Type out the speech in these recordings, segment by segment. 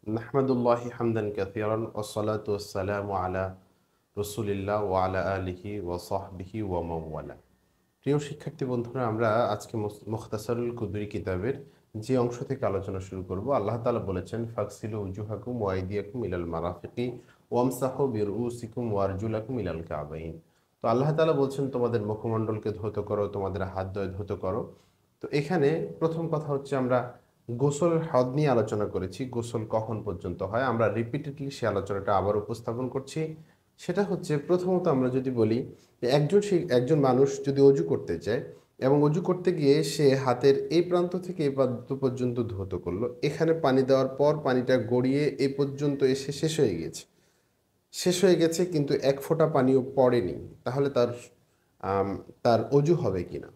নাহমাদুল্লাহি হামদান কাসীরান ওয়াসসালাতু ওয়াসসালামু আলা রাসূলিল্লাহ ওয়া আলা আলিহি ওয়া সাহবিহি ওয়া মাওয়ালা। প্রিয় শিক্ষার্থী বন্ধুরা, আমরা আজকে মুখতাসারুল কুদরি কিতাবের যে অংশ থেকে আলোচনা শুরু করব, আল্লাহ তাআলা বলেছেন ফাগসিলু উজুহাকুম ওয়া আইদিয়াকুম ইলাল মারাফিকি ওয়ামসাহু বিরুউসিকুম ওয়া আরজুলাকুম ইলাল কাবাইন। তো আল্লাহ তাআলা বলছেন তোমাদের মুখমণ্ডলকে ধৌত করো, তোমাদের হাতদ্বয় ধৌত করো। তো এখানে প্রথম কথা হচ্ছে, আমরা গোসলের হদ নিয়ে আলোচনা করেছি। গোসল কখন পর্যন্ত হয়, আমরা রিপিটেডলি সে আলোচনাটা আবার উপস্থাপন করছি। সেটা হচ্ছে, প্রথমত আমরা যদি বলি যে একজন মানুষ যদি অজু করতে চায় এবং অজু করতে গিয়ে সে হাতের এই প্রান্ত থেকে এই প্রান্ত পর্যন্ত ধৌত করলো, এখানে পানি দেওয়ার পর পানিটা গড়িয়ে এই পর্যন্ত এসে শেষ হয়ে গেছে কিন্তু এক ফোঁটা পানিও পড়েনি, তাহলে তার অজু হবে কিনা?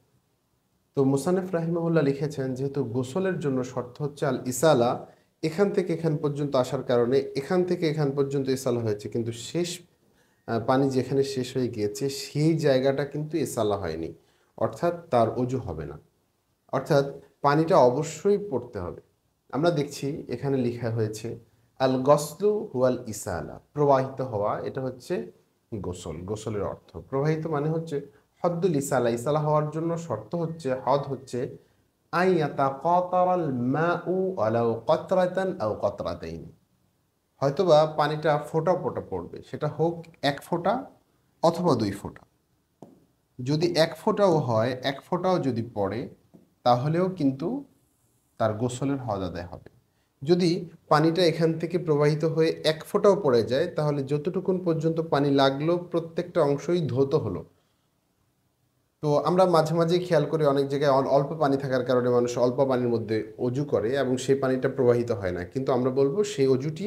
তো মুসান্নেফ রাহিমাহুল্লাহ লিখেছেন, যেহেতু গোসলের জন্য শর্ত হচ্ছে আল ইসালা, এখান থেকে এখান পর্যন্ত আসার কারণে এখান থেকে এখান পর্যন্ত ইসালা হয়েছে, কিন্তু শেষ পানি যেখানে শেষ হয়ে গিয়েছে সেই জায়গাটা কিন্তু ইসালা হয়নি, অর্থাৎ তার অজু হবে না। অর্থাৎ পানিটা অবশ্যই পড়তে হবে। আমরা দেখছি এখানে লেখা হয়েছে আল গসলু হুয়াল ইসালা, প্রবাহিত হওয়া, এটা হচ্ছে গোসল। গোসলের অর্থ প্রবাহিত মানে হচ্ছে হদ্দুল ইসালা। ইসালা হওয়ার জন্য শর্ত হচ্ছে, হদ হচ্ছে আইয়াতা কতারাল মাউ আলাউ কতরাতান আও কতরাতাইন, হয়তোবা পানিটা ফোঁটা ফোঁটা পড়বে, সেটা হোক এক ফোঁটা অথবা দুই ফোঁটা। যদি এক ফোঁটাও হয়, এক ফোঁটাও যদি পড়ে, তাহলেও কিন্তু তার গোসলের হদ আদায় হবে। যদি পানিটা এখান থেকে প্রবাহিত হয়ে এক ফোঁটাও পড়ে যায়, তাহলে যতটুকুন পর্যন্ত পানি লাগলো প্রত্যেকটা অংশই ধৌত হলো। তো আমরা মাঝে মাঝে খেয়াল করি, অনেক জায়গায় অল্প পানি থাকার কারণে মানুষ অল্প পানির মধ্যে অজু করে এবং সেই পানিটা প্রবাহিত হয় না, কিন্তু আমরা বলবো সেই অজুটি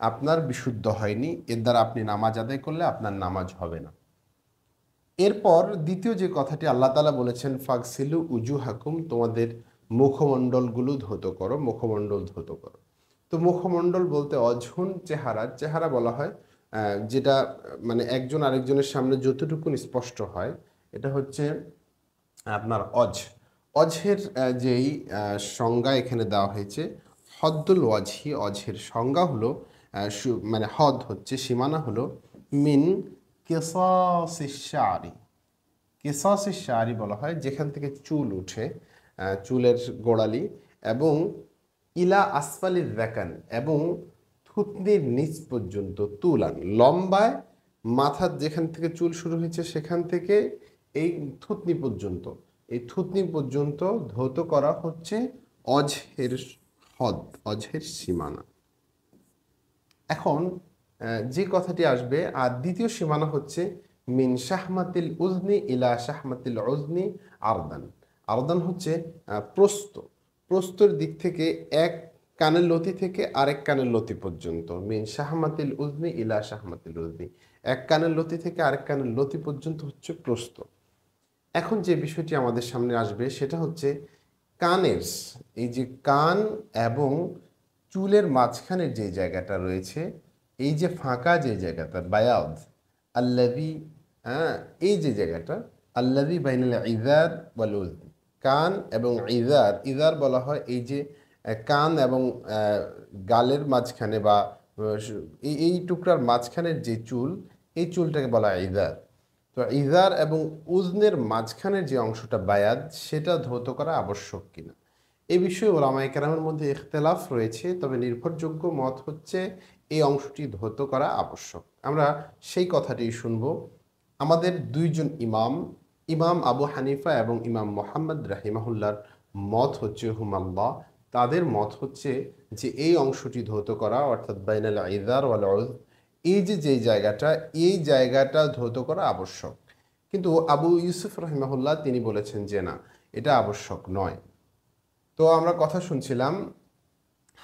আপনার বিশুদ্ধ হয়নি, এর দ্বারা আপনি নামাজ আদায় করলে আপনার নামাজ হবে না। এরপর দ্বিতীয় যে কথাটি আল্লাহ তাআলা বলেছেন, ফাগসিলু উজুহাকুম, তোমাদের মুখমণ্ডলগুলো ধৌত করো, মুখমণ্ডল ধৌত করো। তো মুখমণ্ডল বলতে অঝুন চেহারা বলা হয়, যেটা মানে একজন আরেকজনের সামনে যতটুকুন স্পষ্ট হয়, এটা হচ্ছে আপনার অজহের যেই সংজ্ঞা এখানে দেওয়া হয়েছে, হদ্দুল ওয়াজহি, অজহের সংজ্ঞা হলো মানে হদ হচ্ছে, সীমানা হলো মিন কেসাসিস শারি। কেসাসিস শারি বলা হয় যেখান থেকে চুল উঠে, চুলের গোড়ালি, এবং ইলা আসফালি যাকান, এবং থুতনির নিচ পর্যন্ত তুলান, লম্বায় মাথার যেখান থেকে চুল শুরু হয়েছে সেখান থেকে এই থুতনি পর্যন্ত, এই থুতনি পর্যন্ত ধৌত করা হচ্ছে অজহের হদ, অজহের সীমানা। এখন যে কথাটি আসবে, আর দ্বিতীয় সীমানা হচ্ছে মিন শাহমাতিল উজনি ইলা শাহমাতিল উজনি আরদান। আরদান হচ্ছে প্রস্থ, প্রস্তর দিক থেকে এক কানের লতি থেকে আরেক কানের লতি পর্যন্ত। মিন শাহমাতিল উজনি ইলা শাহমাতিল উজনি, এক কানের লতি থেকে আরেক কানের লতি পর্যন্ত হচ্ছে প্রস্থ। এখন যে বিষয়টি আমাদের সামনে আসবে সেটা হচ্ছে কানের, এই যে কান এবং চুলের মাঝখানের যে জায়গাটা রয়েছে, এই যে ফাঁকা যে জায়গাটা বায়াদ আল্লাযী, হ্যাঁ, এই যে জায়গাটা আল্লাযী বাইনাল ইযার ওয়াল উযন, কান এবং ইযার বলা হয় এই যে কান এবং গালের মাঝখানে বা এই টুকরার মাঝখানের যে চুল, এই চুলটাকে বলা হয় ইযার। তো ইজার এবং উজনের মাঝখানের যে অংশটা বায়াদ, সেটা ধৌত করা আবশ্যক কিনা, এই বিষয়ে ওলামায়ে কেরামের মধ্যে ইখতিলাফ রয়েছে, তবে নির্ভরযোগ্য মত হচ্ছে এই অংশটি ধৌত করা আবশ্যক। আমরা সেই কথাটি শুনব। আমাদের দুইজন ইমাম আবু হানিফা এবং ইমাম মোহাম্মদ রাহিমাহুল্লাহর মত হচ্ছে হুমাল্লাহ, তাদের মত হচ্ছে যে এই অংশটি ধৌত করা, অর্থাৎ বাইনাল ইজার ওয়াল উজ, এই যে জায়গাটা, এই জায়গাটা ধৌত করা আবশ্যক। কিন্তু আবু ইউসুফ রহিমাহুল্লাহ তিনি বলেছেন যে না, এটা আবশ্যক নয়। তো আমরা কথা শুনছিলাম,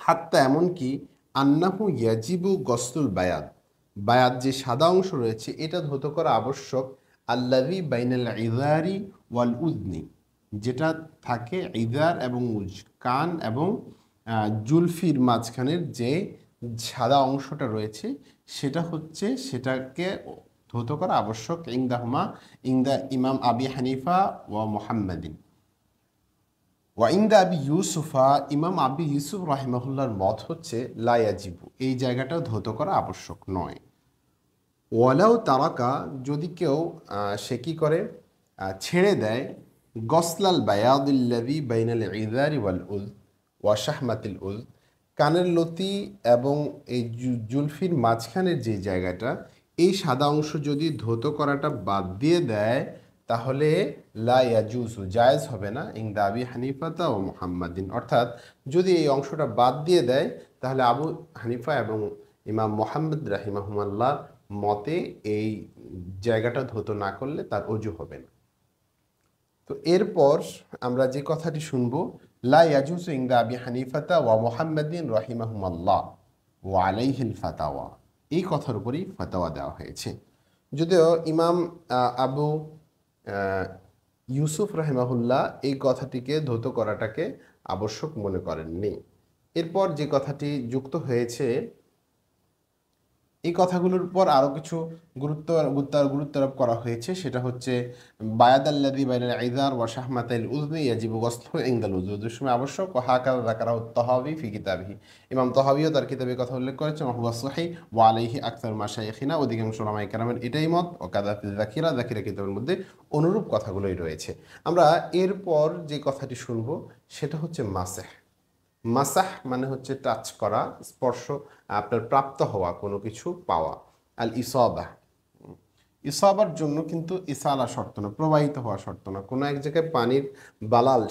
হাত্তা এমনকি আন্নাহু ইয়াজিবু গসলুল বায়াদ, বায়াদ যে সাদা অংশ রয়েছে এটা ধৌত করা আবশ্যক, আল্লাযী বাইনাল ইযারি ওয়াল উযনি, যেটা থাকে ইযার এবং উজ, কান এবং জুলফির মাঝখানের যে সাদা অংশটা রয়েছে, সেটাকে ধৌত করা আবশ্যক ইংদা ইমাম আবি হানিফা ওয়া মুহাম্মাদিন। ওয়াইন্দা আবি ইউসুফা, ইমাম আবি ইউসুফ রাহিমাহুল্লাহর মত হচ্ছে লা ইয়াজিবু, এই জায়গাটাও ধৌত করা আবশ্যক নয়। ওয়ালাউ তারাকা, যদি কেউ সে কি করে ছেড়ে দেয়, গসলাল বায়াদিল্লাযী বাইনাল ইযারি ওয়াল উজ ওয়া শাহমাতিল উজ, কানের লতি এবং এই জুলফির মাঝখানের যে জায়গাটা, এই সাদা অংশ যদি ধৌত করাটা বাদ দিয়ে দেয় তাহলে লা ইয়াজুজু, জায়েজ হবে না, ইনদা আবি হানিফাতা ও মুহাম্মাদিন। অর্থাৎ যদি এই অংশটা বাদ দিয়ে দেয় তাহলে আবু হানিফা এবং ইমাম মোহাম্মদ রাহিমাহুমাল্লাহ মতে এই জায়গাটা ধৌত না করলে তার অজু হবে না। তো এরপর আমরা যে কথাটি শুনবো, লা ইয়াজুজু ইনদা আবি হানিফাতা ওয়া মুহাম্মাদিন রাহিমাহুমাল্লাহ ওয়া আলাইহিল ফাতাওয়া, এই কথার উপরই ফাতাওয়া দেওয়া হয়েছে। যদিও ইমাম আবু ইউসুফ রাহিমাহুল্লাহ এই কথাটিকে ধৌত করাটাকে আবশ্যক মনে করেননি। এরপর যে কথাটি যুক্ত হয়েছে, এই কথাগুলোর উপর আরও কিছু গুরুত্বারোপ করা হয়েছে, সেটা হচ্ছে বায়াদাল্লাযী বাইনাল ইযার ওয়া শাহমাতাইল উযনি ইয়াজিবু গসলুহু ইনদাল উযু, ওযুর সময় আবশ্যক। ওয়া হাকাযা যাকারাহু তাহাবী ফি কিতাবিহি, ইমাম তাহাবীও তার কিতাবে কথা উল্লেখ করেছেন। ওয়া হুয়া সহিহ ওয়া আলাইহি আকসারু মাশায়েখিনা, অধিকাংশ উলামায়ে কেরামের এটাই মত। ও কাযা ফি যাকিরা, যাকিরা কিতাবের মধ্যে অনুরূপ কথাগুলোই রয়েছে। আমরা এরপর যে কথাটি শুনব সেটা হচ্ছে মাসেহ। মাসাহ মানে হচ্ছে টাচ করা, স্পর্শ, আপনার প্রাপ্ত হওয়া, কোনো কিছু পাওয়া। আল ইসাবাহ, ইসাবার জন্য কিন্তু ইসালা শর্ত না, প্রবাহিত হওয়া শর্ত না। কোনো এক জায়গায় পানির বালাল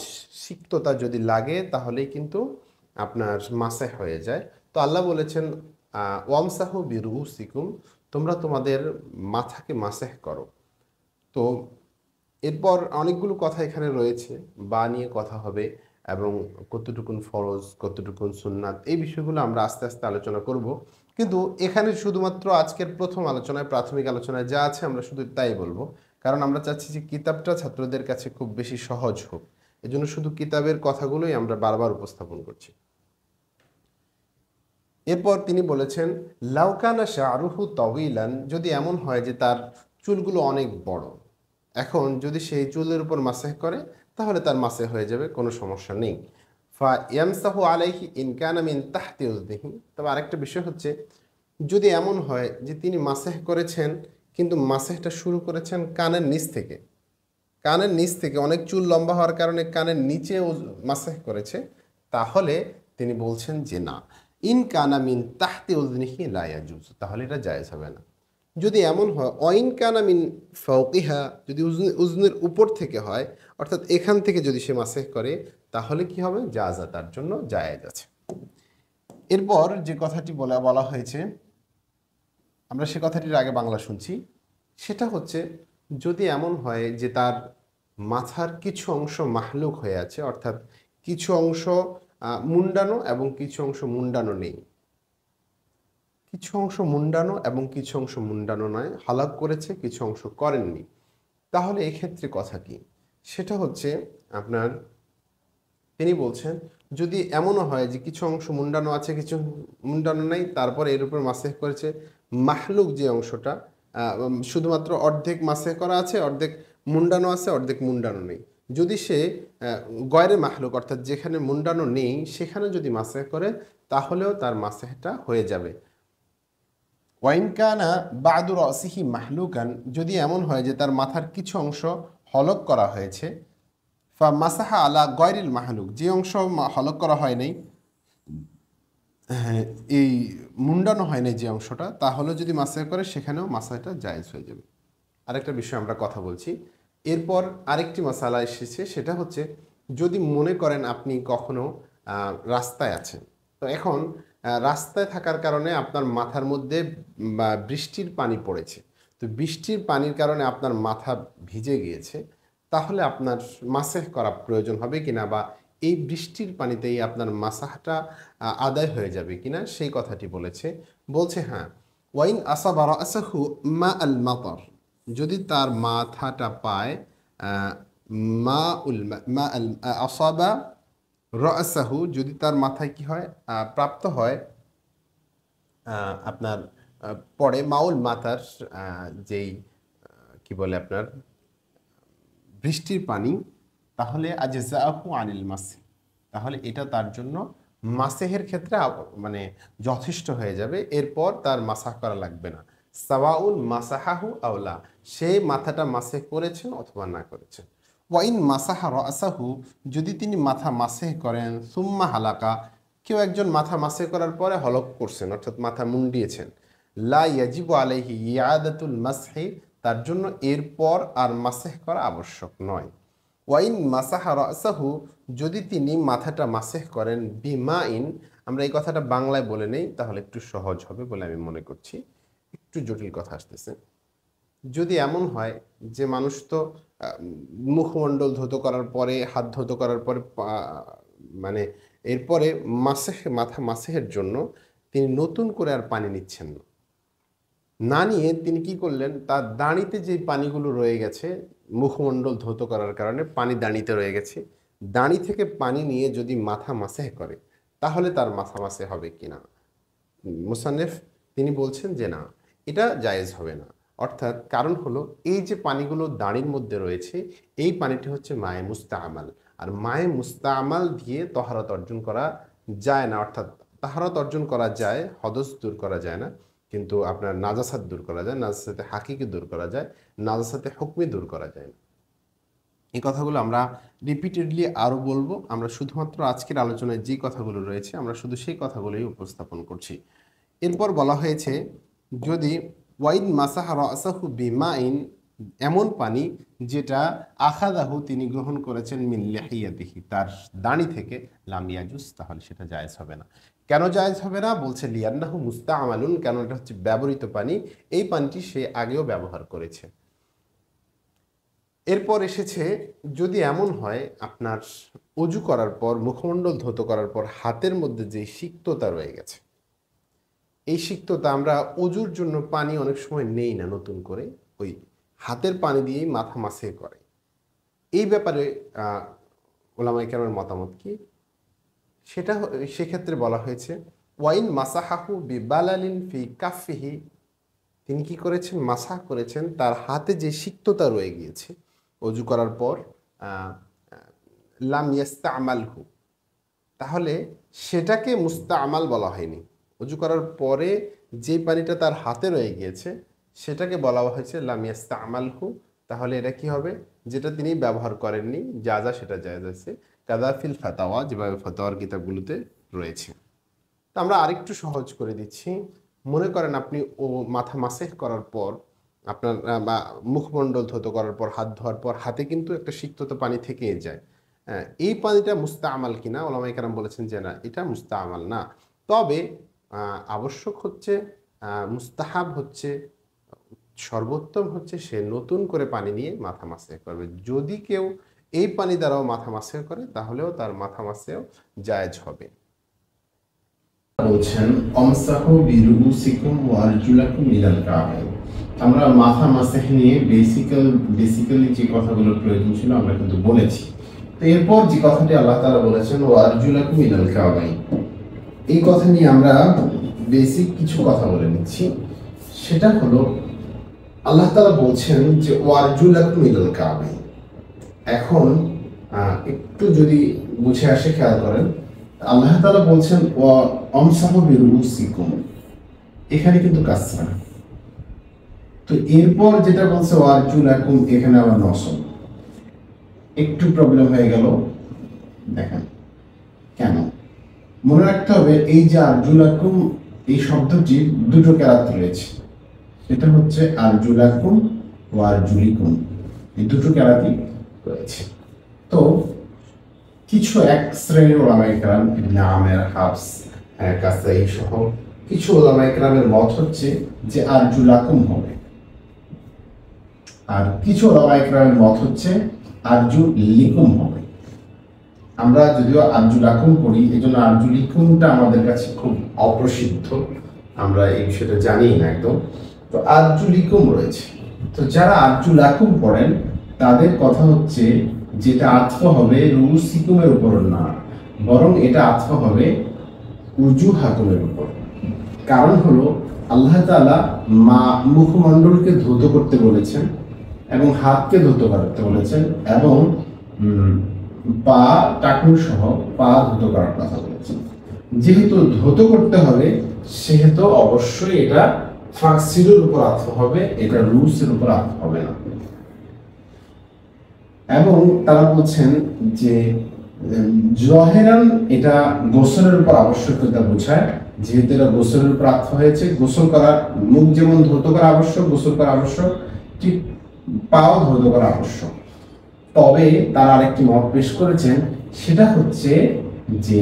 সিক্ততা যদি লাগে তাহলেই কিন্তু আপনার মাসেহ হয়ে যায়। তো আল্লাহ বলেছেন ওয়ামসাহু বিরুসিকুম, তোমরা তোমাদের মাথাকে মাসেহ করো। তো এরপর অনেকগুলো কথা এখানে রয়েছে, বা নিয়ে কথা হবে এবং কতটুকুন ফরজ কতটুকুন সুন্নাত, এই বিষয়গুলো আমরা আস্তে আস্তে আলোচনা করব। কিন্তু এখানে শুধুমাত্র আজকের প্রথম আলোচনায়, প্রাথমিক আলোচনায় যা আছে আমরা শুধু তাই বলবো, কারণ আমরা চাচ্ছি যে কিতাবটা ছাত্রদের কাছে খুব বেশি সহজ হোক। এজন্য শুধু কিতাবের কথাগুলোই আমরা বারবার উপস্থাপন করছি। এরপর তিনি বলেছেন লাউকানা শাহরুহু তউইলান, যদি এমন হয় যে তার চুলগুলো অনেক বড়, এখন যদি সেই চুলের উপর মাসেহ করে তাহলে তার মাসে হয়ে যাবে, কোনো সমস্যা নেই। ফা ইয়ামসাহু আলাইহি ইন কানা মিন তাহতি উযনিহি, তবে আরেকটা বিষয় হচ্ছে, যদি এমন হয় যে তিনি মাসেহ করেছেন কিন্তু মাসেহটা শুরু করেছেন কানের নিচ থেকে, কানের নিচ থেকে অনেক চুল লম্বা হওয়ার কারণে কানের নিচে মাসেহ করেছে, তাহলে তিনি বলছেন যে না, ইন কানা মিন তাহতি উযনিহি লা ইয়াজুজ, তাহলে এটা জায়েজ হবে না। যদি এমন হয় অইন কানা মিন ফাওকিহা, যদি উজনের উপর থেকে হয়, অর্থাৎ এখান থেকে যদি সে মাসেহ করে তাহলে কি হবে, জাযা, তার জন্য জায়েজ আছে। এরপর যে কথাটি বলা হয়েছে, আমরা সে কথাটির আগে বাংলা শুনছি। সেটা হচ্ছে, যদি এমন হয় যে তার মাথার কিছু অংশ মাহলুক হয়ে আছে, অর্থাৎ কিছু অংশ মুন্ডানো এবং কিছু অংশ মুন্ডানো নেই, কিছু অংশ মুন্ডানো এবং কিছু অংশ মুন্ডানো নয়, হালাক করেছে কিছু অংশ করেননি, তাহলে এক্ষেত্রে কথা কি, সেটা হচ্ছে আপনার, তিনি বলছেন যদি এমনও হয় যে কিছু অংশ মুন্ডানো আছে কিছু মুন্ডানো নাই, তারপরে এর উপর মাসেহ করেছে, মাহলুক যে অংশটা শুধুমাত্র অর্ধেক মাসেহ করা আছে, অর্ধেক মুন্ডানো আছে, অর্ধেক মুন্ডানো নেই, যদি সে গয়রে মাহলুক অর্থাৎ যেখানে মুন্ডানো নেই সেখানে যদি মাসেহ করে তাহলেও তার মাসেহটা হয়ে যাবে। ওয়াইন কানা বাদু রাসিহি মাহলুকান, যদি এমন হয় যে তার মাথার কিছু অংশ হলক করা হয়েছে, ফা মাসাহা আলা গয়রিল মাহলুক, যে অংশ হলক করা হয় নাই, এই মুন্ডানো হয় নাই যে অংশটা, তাহলে যদি মাসাহ করে সেখানেও মাসাহটা জায়েজ হয়ে যাবে। আরেকটা বিষয় আমরা কথা বলছি, এরপর আরেকটি মাসালা এসেছে, সেটা হচ্ছে যদি মনে করেন আপনি কখনো রাস্তায় আছেন, তো এখন রাস্তায় থাকার কারণে আপনার মাথার মধ্যে বৃষ্টির পানি পড়েছে, তো বৃষ্টির পানির কারণে আপনার মাথা ভিজে গিয়েছে, তাহলে আপনার মাসেহ করা প্রয়োজন হবে কিনা, বা এই বৃষ্টির পানিতেই আপনার মাসাহটা আদায় হয়ে যাবে কিনা, সেই কথাটি বলছে হ্যাঁ। ওয়াইন আসাবা রাসাহু মা আল মাতার, যদি তার মাথাটা পায় মা উল মা আল আসাবা রাসাহু, যদি তার মাথায় কি হয় প্রাপ্ত হয় আপনার পরে মাউল মাতার যেই কি বলে আপনার বৃষ্টির পানি, তাহলে আজজাহু আনিল মাসহ, তাহলে এটা তার জন্য মাসেহের ক্ষেত্রে মানে যথেষ্ট হয়ে যাবে, এরপর তার মাসাহ করা লাগবে না। সাওয়াউন মাসাহাহু আওলা, সে মাথাটা মাসেহ করেছেন অথবা না করেছেন। ওয়াইন মাসাহা রাসাহু, যদি তিনি মাথা মাসেহ করেন, সুম্মা হালাকা, কেউ একজন মাথা মাসেহ করার পরে হলক করছেন অর্থাৎ মাথা মুন্ডিয়েছেন, লা ইয়াজিবু আলাইহি ইয়াদাতুল মাসহি, তার জন্য এরপর আর মাসেহ করা আবশ্যক নয়। ওয়াইন মাসাহা রাসাহু, যদি তিনি মাথাটা মাসেহ করেন বিমাইন, আমরা এই কথাটা বাংলায় বলে নেই তাহলে একটু সহজ হবে বলে আমি মনে করছি, একটু জটিল কথা আসতেছে। যদি এমন হয় যে মানুষ তো মুখমণ্ডল ধৌত করার পরে, হাত ধৌত করার পরে মানে এরপরে মাথা মাসেহের জন্য তিনি নতুন করে আর পানি নিচ্ছেন না, না নিয়ে তিনি কি করলেন, তার দাঁড়িতে যে পানিগুলো রয়ে গেছে মুখমণ্ডল ধৌত করার কারণে পানি দাঁড়িতে রয়ে গেছে, দাঁড়ি থেকে পানি নিয়ে যদি মাথা মাসেহ করে তাহলে তার মাথা মাসে হবে কিনা? মুসান্নেফ তিনি বলছেন যে না, এটা জায়েজ হবে না। অর্থাৎ কারণ হলো এই যে পানিগুলো দাঁড়ির মধ্যে রয়েছে, এই পানিটি হচ্ছে মায়ে মুস্তামাল, আর মায়ে মুস্তামাল দিয়ে তহারত অর্জন করা যায় না। অর্থাৎ তাহারত অর্জন করা যায়, হদস দূর করা যায় না, কিন্তু আপনার নাজাসাত দূর করা যায়, নাজাসাতে হাকিকে দূর করা যায়, নাজাসাতে হুকমি দূর করা যায় না। এই কথাগুলো আমরা রিপিটেডলি আরও বলবো। আমরা শুধুমাত্র আজকের আলোচনায় যে কথাগুলো রয়েছে আমরা শুধু সেই কথাগুলোই উপস্থাপন করছি। এরপর বলা হয়েছে যদি ওয়াইন মাসাহা রাসাহু বিমাইন, এমন পানি যেটা আখাদাহু তিনি গ্রহণ করেছেন মিন লিহিয়াতিহি, তার দাড়ি থেকে, লাম ইয়াজুজ, তাহলে সেটা জায়েজ হবে না। কেন জায়েজ হবে না? বলছে লিয়ান্নাহু মুস্তামালুন, কেন এটা হচ্ছে ব্যবহৃত পানি, এই পানিটি সে আগেও ব্যবহার করেছে। এরপর এসেছে যদি এমন হয় আপনার অজু করার পর, মুখমণ্ডল ধৌত করার পর হাতের মধ্যে যে সিক্ততা রয়ে গেছে, এই সিক্ততা, আমরা অজুর জন্য পানি অনেক সময় নেই না নতুন করে, ওই হাতের পানি দিয়েই মাথা মাসেহ করে। এই ব্যাপারে ওলামায়ে কেরামের মতামত কি? সেক্ষেত্রে বলা হয়েছে ওয়াইন মাসাহাহু বিবালালিন ফি কাফিহি, তিনি কি করেছেন, মাসাহ করেছেন, তার হাতে যে সিক্ততা রয়ে গিয়েছে অজু করার পর, লাম ইয়াস্তামালহু, তাহলে সেটাকে মুস্তামাল বলা হয়নি। অজু করার পরে যে পানিটা তার হাতে রয়ে গিয়েছে সেটাকে বলা হয়েছে লাম ইয়াস্তামালহু, তাহলে এটা কি হবে, যেটা তিনি ব্যবহার করেননি, যা যা সেটা জায়েজ আছে, কাদাফিল ফাতাওয়া, যেভাবে ফতোয়ার কিতাবগুলোতে রয়েছে। তো আমরা আরেকটু সহজ করে দিচ্ছি। মনে করেন আপনি মাথা মাসেহ করার পর, আপনার বা মুখমণ্ডল ধৌত করার পর, হাত ধোয়ার পর হাতে কিন্তু একটা সিক্ততা পানি থেকে যায়, এই পানিটা মুস্তামাল কিনা? ওলামায়ে কেরাম বলেছেন যে না, এটা মুস্তামাল না। তবে আবশ্যক হচ্ছে, মুস্তাহাব হচ্ছে, সর্বোত্তম হচ্ছে সে নতুন করে পানি নিয়ে মাথা মাসেহ করবে। যদি কেউ এই পানি দ্বারাও মাথা মাসেহ করে তাহলেও তার মাথা মাসেহ জায়েজ হবে। বলছেন আমসাহু বিরুসিকুম ওয়া আরজুলাকুম ইলাল কাবাইন, আমরা মাথা মাসেহ নিয়ে বেসিক্যালি যে কথাগুলোর প্রয়োজন ছিল আমরা কিন্তু বলেছি। তো এরপর যে কথাটি আল্লাহ তাআলা বলেছেন ওয়া আরজুলাকুম ইলাল কাবাইন, এই কথা নিয়ে আমরা বেসিক কিছু কথা বলে নিচ্ছি। সেটা হলো আল্লাহ তাআলা বলছেন যে ওয়া আরজুলাকুম ইলাল কাবাইন। এখন একটু যদি বুঝে আসে খেয়াল করেন, আল্লাহ তাআলা বলছেন ওয়া আমসাহু বিরুসিকুম, এখানে কিন্তু কাসরা, তো এরপর যেটা বলছে ওয়া আরজুলাকুম, এখানে আবার নসব, একটু প্রবলেম হয়ে গেল। দেখেন কেন, মনে রাখতে হবে এই যে আরজুলাকুম, এই শব্দটির দুটো কেরাত রয়েছে, সেটা হচ্ছে আরজুলাকুম ওয়া আরজুলিকুম, এই দুটো কেরাতই রয়েছে। তো কিছু এক শ্রেণীর ওলামায়ে কেরাম, ইবনে আমের, হাফস, কাসাই সহ কিছু ওলামায়ে কেরামের মত হচ্ছে যে আরজুলাকুম হবে, আর কিছু ওলামায়ে কেরামের মত হচ্ছে আরজুলিকুম হবে। আমরা যদিও আরজুলাকুম পড়ি, এই জন্য আরজুলিকুমটা আমাদের কাছে খুব অপ্রসিদ্ধ, আমরা এই বিষয়টা জানি না একদম। তো আরজুলিকুম রয়েছে, তো যারা আরজুলাকুম পড়েন তাদের কথা হচ্ছে যেটা আতফ হবে রুসিকুমের উপর না, বরং এটা আতফ হবে উজুহাকুমের উপর। কারণ হলো আল্লাহ তাআলা মুখমণ্ডলকে ধৌত করতে বলেছেন এবং হাতকে ধৌত করতে বলেছেন এবং পা টাকুন সহ পা ধৌত করার কথা বলেছে। যেহেতু ধৌত করতে হবে সেহেতু অবশ্যই এটা ফাকসিলের উপর আতফ হবে, এটা রুসের উপর আতফ হবে না। এবং তারা বলছেন যে জহেরান এটা গোসলের উপর আবশ্যকতা বোঝায়, যেহেতু এটা গোসলের উপর আতফ হয়েছে। গোসল করার মুখ যেমন ধৌত করা আবশ্যক, গোসল করা আবশ্যক, ঠিক পাও ধৌত করা আবশ্যক। তবে তারা আরেকটি মত পেশ করেছেন, সেটা হচ্ছে যে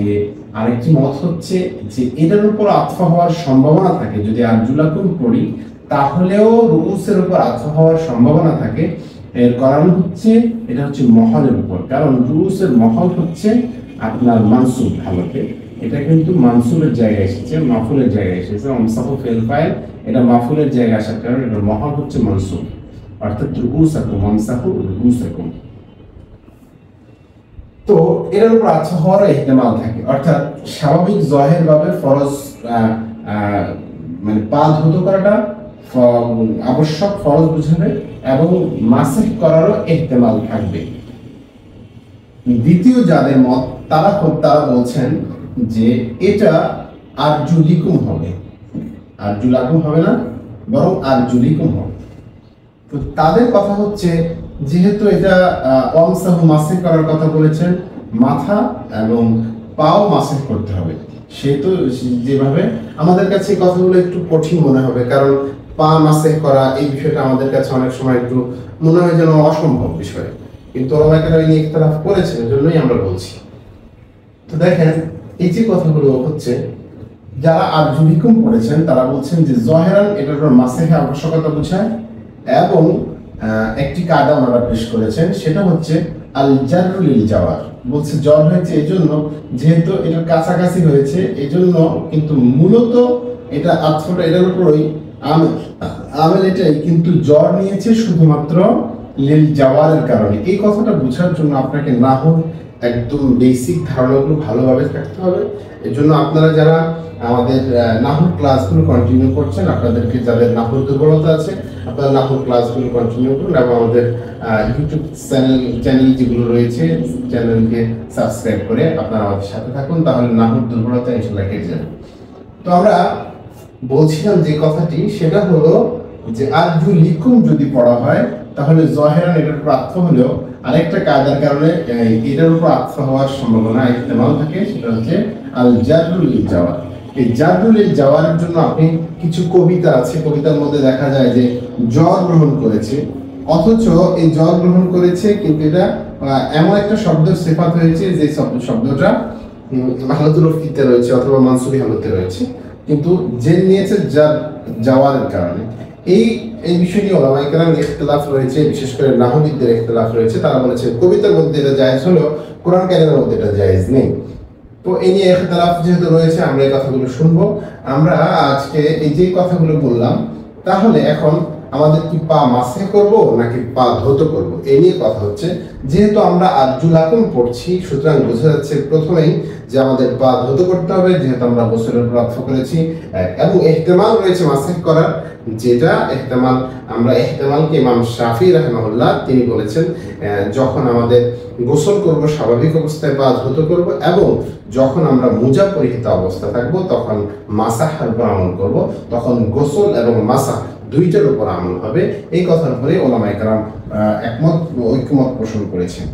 আরেকটি মত হচ্ছে যে এটার উপর আতফ হওয়ার সম্ভাবনা থাকে, যদি আরজুলাকুম পড়ি তাহলেও রুসের উপর আতফ হওয়ার সম্ভাবনা থাকে। এর কারণ হচ্ছে এটা হচ্ছে মহলের উপর, কারণ রুসের মহল হচ্ছে আপনার মানসুব হালতে, এটা কিন্তু মানসুবের জায়গায় এসেছে, মাফুলের জায়গায় এসেছে। আমসাহু ফিল ফাইল, এটা মাফুলের জায়গায় আসার কারণে এটার মহল হচ্ছে মানসুব, অর্থাৎ রুসাকুম, আমসাহু রুসাকুম। তো এর উপর আতফ হওয়ার ইহতিমাল থাকে, অর্থাৎ স্বাভাবিক জহের ভাবে ফরজ মানে পা ধৌত করাটা আবশ্যক, ফরজ বুঝাবে, এবং মাসিহ করারও ইহতিমাল থাকবে। দ্বিতীয় যাদের মত তারা বলছেন যে এটা আরজুলিকুম হবে, আরজুলাকুম হবে না, বরং আরজুলিকুম হবে। তো তাদের কথা হচ্ছে যেহেতু এটা অমসাহু মাসিহ করার কথা বলেছেন, মাথা এবং পাও মাসিহ করতে হবে, সেহেতু যেভাবে আমাদের কাছে এই কথাগুলো একটু কঠিন মনে হবে, কারণ পা মাসিহ করা এই বিষয়টা আমাদের কাছে অনেক সময় একটু মনে হয় যেন অসম্ভব বিষয়, কিন্তু ওলামায়ে কেরাম এই ইখতিলাফ করেছেন, এজন্যই আমরা বলছি। তো দেখেন এই যে কথাগুলো হচ্ছে, যারা আরজুলিকুম পড়েছেন তারা বলছেন যে জহেরান এটার উপর মাসিহ আবশ্যকতা বোঝায়, এবং একটি কায়দা ওনারা পেশ করেছেন, সেটা হচ্ছে আল জাররু লিল জাওয়ার। বলছে জ্বর হয়েছে এই জন্য, যেহেতু এটার কাছাকাছি হয়েছে এই জন্য, কিন্তু মূলত এটা আতফটা এটার উপরই আমেল এটাই, কিন্তু জ্বর নিয়েছে শুধুমাত্র লিল জাওয়ারের কারণে। এই কথাটা বোঝার জন্য আপনাকে নাহর একদম বেসিক ধারণাগুলো ভালোভাবে থাকতে হবে। এর জন্য আপনারা যারা আমাদের নাহর ক্লাসগুলো কন্টিনিউ করছেন, আপনাদেরকে যাদের নাহর দুর্বলতা আছে আপনারা নাহর ক্লাসগুলো কন্টিনিউ করুন, এবং আমাদের ইউটিউব চ্যানেল যেগুলো রয়েছে চ্যানেলকে সাবস্ক্রাইব করে আপনারা আমাদের সাথে থাকুন, তাহলে নাহর দুর্বলতা ইনশাআল্লাহ কেটে যাবে। তো আমরা বলছিলাম যে কথাটি, সেটা হলো যে আরজুলিকুম যদি পড়া হয় তাহলে জহেরান এটার উপর আতফ হলেও আরেকটা কায়দার কারণে এটার উপর আতফ হওয়ার সম্ভাবনা ইহতিমাল থাকে, সেটা হচ্ছে আল জাররু লিল জাওয়ার। এই জাররু লিল জাওয়ারের জন্য আপনি কিছু কবিতা আছে, কবিতার মধ্যে দেখা যায় যে জ্বর গ্রহণ করেছে, অথচ এই জ্বর গ্রহণ করেছে কিন্তু এটা এমন একটা শব্দের সিফাত হয়েছে যে শব্দটা হালতুল রফিতে রয়েছে অথবা মানসুবি হালতে রয়েছে, কিন্তু জেন নিয়েছে জাওয়ারের কারণে। এই বিষয় নিয়ে ওলামায়ে কেরাম ইখতিলাফ রয়েছে, বিশেষ করে নাহবিদদের ইখতিলাফ রয়েছে। তারা বলেছে কবিতার মধ্যে এটা জায়েজ হলেও কোরআন কারিমের মধ্যে এটা জায়েজ নেই। তো এই নিয়ে ইখতিলাফ যেহেতু রয়েছে, আমরা এই কথাগুলো শুনবো। আমরা আজকে এই যে কথাগুলো বললাম, তাহলে এখন আমাদের কি পা মাসে করব নাকি পা ধৌত করব, এই নিয়ে কথা হচ্ছে। যেহেতু আমরা আরজুলাকুম পড়ছি, সুতরাং বোঝা যাচ্ছে প্রথমেই যে আমাদের পা ধৌত করতে হবে, যেহেতু আমরা গোসলের উপর আতফ করেছি, এবং ইহতিমাল রয়েছে মাসে করার, যেটা ইহতিমালকে ইমাম শাফি রাহিমাহুল্লাহ তিনি বলেছেন যখন আমাদের গোসল করব স্বাভাবিক অবস্থায় পা ধৌত করব, এবং যখন আমরা মুজা পরিহিত অবস্থা থাকব তখন মাসাহের উপর আমল করব, তখন গোসল এবং মাসাহ দুইটার উপর আমল হবে। এই কথার উপরে ওলামায়ে কেরাম ঐক্যমত পোষণ করেছেন।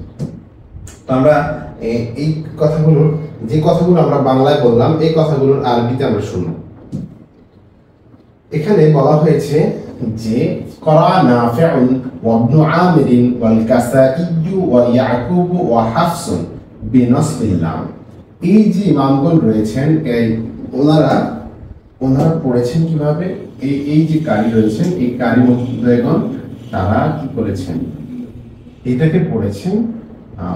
তো আমরা এই কথাগুলো আমরা বাংলায় বললাম, এই কথাগুলোর আরবিতে আমরা শুনব। এখানে বলা হয়েছে যে করা নাফিউন ওয়া ইবনু আমির ওয়াল কাসাই ওয়া ইয়াকুব ওয়া হাফসুন বিনাসবিল লাম। এই যে ইমামগণ রয়েছেন ওনারা পড়েছেন কিভাবে, এই যে কারি রয়েছেন এই কারি মুফাসসিরগণ তারা কি করেছেন, এটাকে পড়েছেন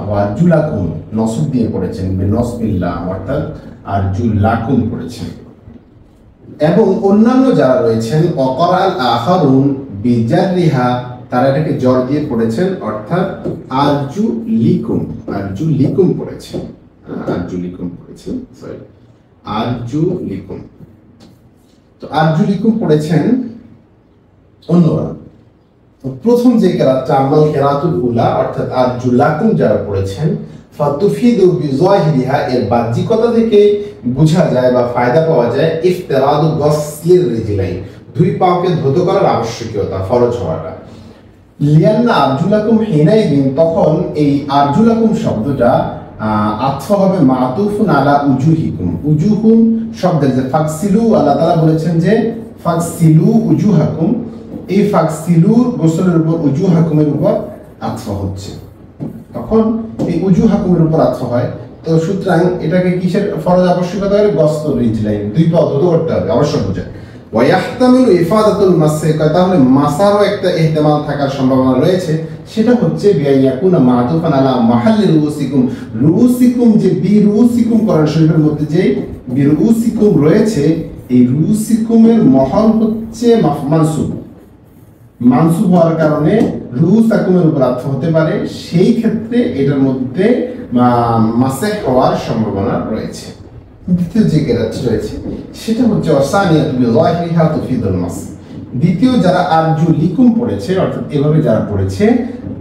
ওয়াজুলাকুম নসব দিয়ে পড়েছেন, বিনাসবিল লাম অর্থাৎ আরজুলাকুম পড়েছেন। এবং অন্যান্য যারা রয়েছেন অকরাল আখারুন বিজাররিহা, তারা এটাকে জ্বর দিয়ে পড়েছেন, অর্থাৎ আরজুলিকুম পড়েছেন, তো আরজুলিকুম পড়েছেন অন্যরা। প্রথম যে কেরাতটা আম্মাল কেরাতুল উলা অর্থাৎ আরজুলাকুম যারা পড়েছেন ফাতুফিদু বিযাহিরিহা, এর বাহ্যিকতা থেকে বোঝা যায় বা ফায়দা পাওয়া যায় ইফতিরাদু গসলির রিজলাইন, দুই পাকে ধৌত করার আবশ্যকীয়তা, ফরজ হওয়াটা। লিয়ান্না আরজুলাকুম হিনাইদিন, তখন এই আরজুলাকুম শব্দটা আতফ হবে মাতুফুন আলা উজুহিকুম, উজুহুম শব্দের যে ফাকসিলু, আল্লাহ তাআলা বলেছেন যে ফাকসিলু উজুহাকুম, এই ফাকসিলুর গোসলের উপর উজুহাকুমের উপর আতফ হচ্ছে, তখন এই উজুহাকুমের উপর আতফ হয়। তো সুতরাং এটাকে কিসের ফরজ আবশ্যকতা করে? গসল রিজলাইন, দুই পা ধৌত করতে হবে, আবশ্যক বোঝায়। ওয়াহতামিলু ইফাদাতুল মাসহি, তাহলে মাসারও একটা ইহতিমাল থাকার সম্ভাবনা রয়েছে, সেটা হচ্ছে বিয়াইয়াকুনা মাতুফান আলা মাহাল্লি রুউসিকুম, রুউসিকুম যে বিরুউসিকুম কোরআন শরীফের মধ্যে যে বিরুউসিকুম রয়েছে, এই রুউসিকুমের মহল হচ্ছে মানসুব, মানসুব হওয়ার কারণে রুউসাকুমের উপর আতফ হতে পারে, সেই ক্ষেত্রে এটার মধ্যে মাসেহ হওয়ার সম্ভাবনা রয়েছে। দ্বিতীয় যে কেরাতটি রয়েছে সেটা হচ্ছে অসানিয়াতু বিযাহিরিহা তুফিদুল মাস, দ্বিতীয় যারা আরজুলিকুম পড়েছে অর্থাৎ এভাবে যারা পড়েছে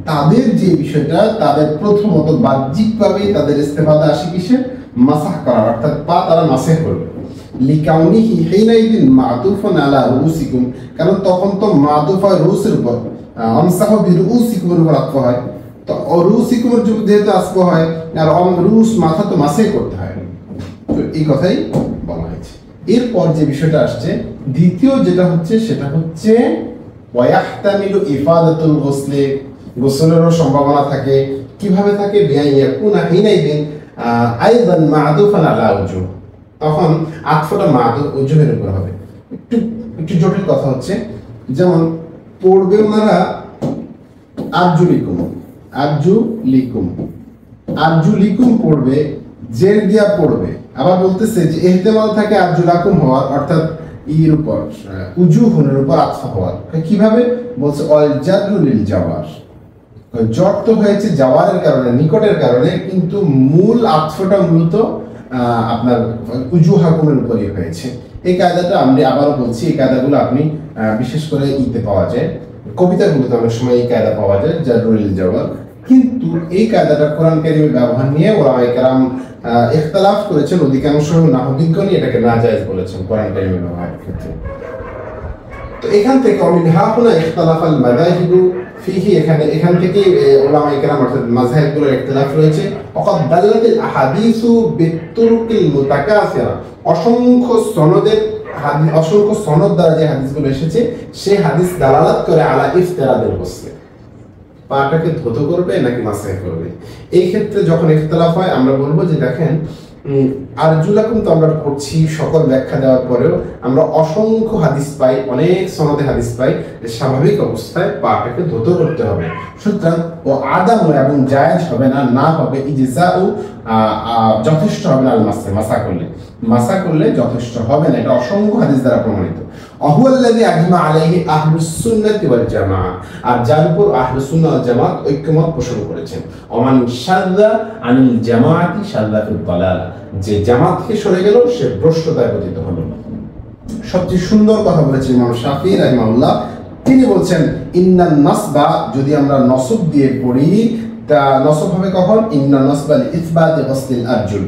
তাদের যে বিষয়টা, তাদের প্রথমত বাহ্যিকভাবে তাদের ইস্তেফাদা আসে কিসের? মাসাহ করা, অর্থাৎ পা তারা মাসেহ করবে। লিকাউনিহি হিনাইদিন মাতুফুন আলা রুউসিকুম, কারণ তখন তো মাতুফ হয় রুউসের উপর, আমসাহু বিরুউসিকুমের উপর আতফ হয়, তো রুউসিকুমের যেহেতু আতফ হয় আর রুউস মাথা তো মাসেহ করতে হয়, তো এই কথাই বলা হয়েছে। এরপর যে বিষয়টা আসছে দ্বিতীয় যেটা হচ্ছে সেটা হচ্ছে ওয়াহতামিলু ইফাদাতুল গোসলে, গোসলেরও সম্ভাবনা থাকে। কিভাবে থাকে? বিয়াইয়াকুনা হিনাইদিন আইদান মা'তুফান আলা উজুহ, তখন আতফটা মা'তুফ উজুহের উপর হবে। একটু জটিল কথা হচ্ছে, যেমন পড়বে ওনারা আরজুলিকুম, আরজুলিকুম, আরজুলিকুম পড়বে, জের দিয়া পড়বে, আবার বলতেছে যে ইহতিমাল থাকে আরজুলাকুম হওয়ার, অর্থাৎ ইর উপর উজুহুনের উপর আতফ হওয়ার। কিভাবে? বলছে অল জারু লিল জাওয়ার, জট তো হয়েছে জাওয়ারের কারণে, নিকটের কারণে, কিন্তু মূল আতফটা মূলত আপনার উজুহাকুমের উপরই হয়েছে। এই কায়দাটা আমি আবারও বলছি, এই কায়দাগুলো আপনি বিশেষ করে ইতে পাওয়া যায়, কবিতাগুলোতে অনেক সময় এই কায়দা পাওয়া যায় জারু লিল জাওয়ার, কিন্তু এই কায়দাটা কোরআন কারীমের ব্যবহার নিয়ে ওলামায়ে কেরাম ইখতিলাফ করেছেন, অধিকাংশ নাহবিজ্ঞানী এটাকে নাজায়েজ বলেছেন কোরআন কারীমের ব্যবহারের ক্ষেত্রে। তো এখান থেকে অমিনহাহুনা ইখতিলাফাল মাযাহিবু ফিহি, এখান থেকে ওলামায়ে কেরাম অর্থাৎ মাযহাবগুলোর ইখতিলাফ রয়েছে। ওয়াকাদ দাল্লাতিল আহাদিসু বিতুরুকিল মুতাকাসিরা, অসংখ্য সনদ দ্বারা যে হাদিসগুলো এসেছে সেই হাদিস দালালাত করে আলা ইফতিরাদিল গোসল, পাটাকে ধৌত করবে নাকি মাসেহ করবে। এই ক্ষেত্রে যখন ইখতিলাফ হয় আমরা বলবো যে দেখেন আরজুলাকুম তো আমরা পড়ছি, সকল ব্যাখ্যা দেওয়ার পরেও আমরা অসংখ্য হাদিস পাই, অনেক সনদে হাদিস পাই যে স্বাভাবিক অবস্থায় পাটাকে ধৌত করতে হবে। সুতরাং ও আদাম এবং জায়েজ হবে না, না হবে ইজজাউ, যথেষ্ট হবে না, মাসা করলে যথেষ্ট হবে না, এটা অসংখ্য হাদিস দ্বারা প্রমাণিত। অহুয়াল্লাযী আজমা আলাইহি আহলুস সুন্নাতি ওয়াল জামাআহ, আর যার উপর আহলুস সুন্নাহ ওয়াল জামাত ঐক্যমত পোষণ করেছেন। ওমান শাযযা আনিল জামাআতি শাযযা ফিদ দালাল, যে জামাত থেকে সরে গেল সে ভ্রষ্টতায় পতিত হলো। সবচেয়ে সুন্দর কথা বলেছেন ইমাম শাফিঈ রাহিমাহুল্লাহ, তিনি বলছেন ইন্নান নাসবা, যদি আমরা নসব দিয়ে পড়ি তা নসব হবে কখন? ইন্নান নাসবা লিইসবাতি গসলিল আরজুল,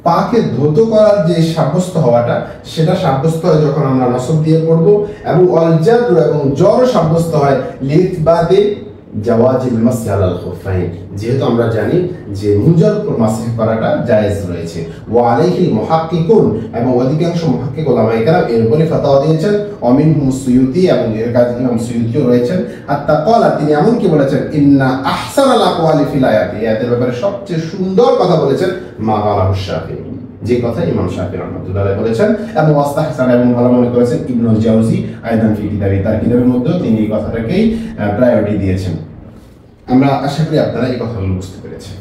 পাকে ধৌত করার যে সাব্যস্ত হওয়াটা সেটা সাব্যস্ত হয় যখন আমরা নসব দিয়ে পড়বো, এবং অল জারু এবং জর সাব্যস্ত হয় লিইসবাতি জাওয়াজিল মাসহি আলাল খুফাইন, যেহেতু আমরা জানি যে মুজার উপর মাসহ করাটা জায়েজ রয়েছে। ওয়া আলাইহিল মুহাক্কিকুন, এবং অধিকাংশ মুহাক্কিক ওলামায়ে কেরাম এর উপরে ফতোয়া দিয়েছেন। অমিনহুম সুয়ুতি, এবং এর কাছে ইমাম সুয়ুতিও রয়েছেন। হাত্তা ক্বালা, তিনি এমন কি বলেছেন ইন্না আহসানাল আকওয়ালি ফিল আয়াতি, আয়াতের ব্যাপারে সবচেয়ে সুন্দর কথা বলেছেন মা গালাহু শাফিঈ, যে কথা ইমাম শাফিঈ রাহমাতুল্লাহ আলাইহি বলেছেন, এবং ওয়াস্তাহসান এবং ভালো মনে করেছেন ইবনুল জাওজি আয়দান ফি কিতাবি, তার কিতাবের মধ্যেও তিনি এই কথাটাকেই প্রায়োরিটি দিয়েছেন। আমরা আশা করি আপনারা এই কথাগুলো বুঝতে পেরেছেন।